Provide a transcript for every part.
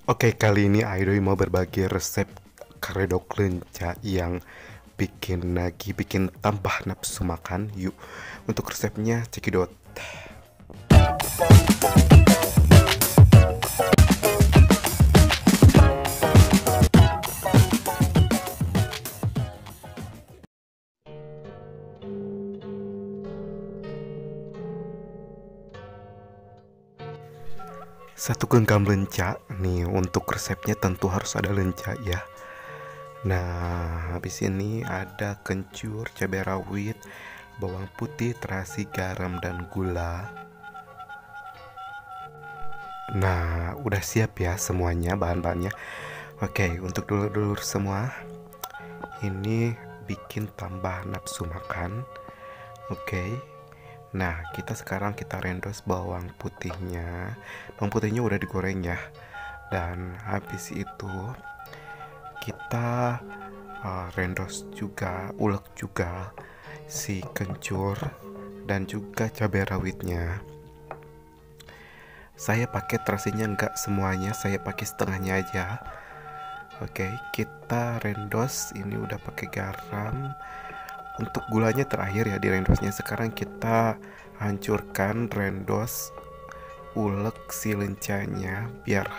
Oke, kali ini Aidoy mau berbagi resep karedok lenca yang bikin tambah nafsu makan. Yuk, untuk resepnya cekidot. Satu genggam lenca nih, untuk resepnya tentu harus ada lenca ya. Nah, habis ini ada kencur, cabai rawit, bawang putih, terasi, garam, dan gula. Nah, udah siap ya semuanya bahan-bahannya. Oke, untuk dulur-dulur semua, ini bikin tambah nafsu makan. Oke. Nah, kita rendos bawang putihnya. Bawang putihnya udah digoreng ya. Dan habis itu kita rendos juga, ulek juga si kencur dan juga cabai rawitnya. Saya pakai terasinya enggak semuanya, saya pakai setengahnya aja. Oke, kita rendos ini udah pakai garam. Untuk gulanya terakhir ya di rendosnya. Sekarang kita hancurkan rendos, ulek si lencanya biar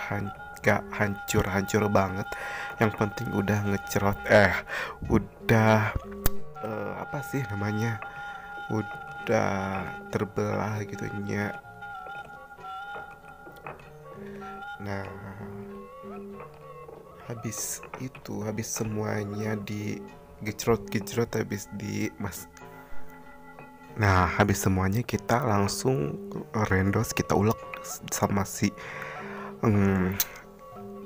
gak hancur-hancur banget. Yang penting udah ngecerot, udah apa sih namanya, udah terbelah gitu nya. Nah, habis semuanya digejrot habis nah, habis semuanya kita langsung rendos, kita ulek sama si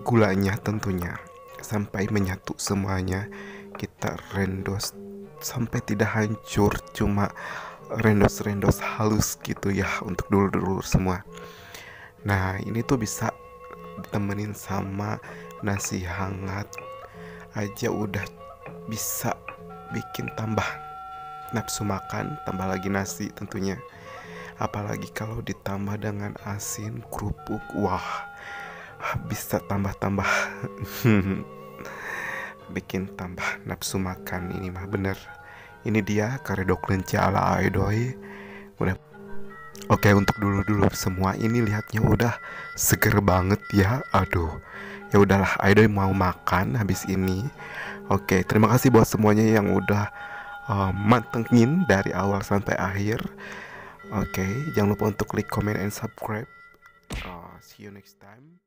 gulanya tentunya sampai menyatu semuanya. Kita rendos sampai tidak hancur, cuma rendos halus gitu ya untuk dulur-dulur semua. Nah, ini tuh bisa ditemenin sama nasi hangat aja udah bisa bikin tambah nafsu makan, tambah lagi nasi tentunya. Apalagi kalau ditambah dengan asin, kerupuk, wah, bisa tambah-tambah bikin tambah nafsu makan ini mah bener. Ini dia karedok lenca ala Aidoy. Udah. Oke, untuk dulu semua ini lihatnya udah seger banget ya. Aduh. Ya udahlah, Aidoy mau makan habis ini. Oke, terima kasih buat semuanya yang udah mantengin dari awal sampai akhir. Oke, jangan lupa untuk klik comment and subscribe. See you next time.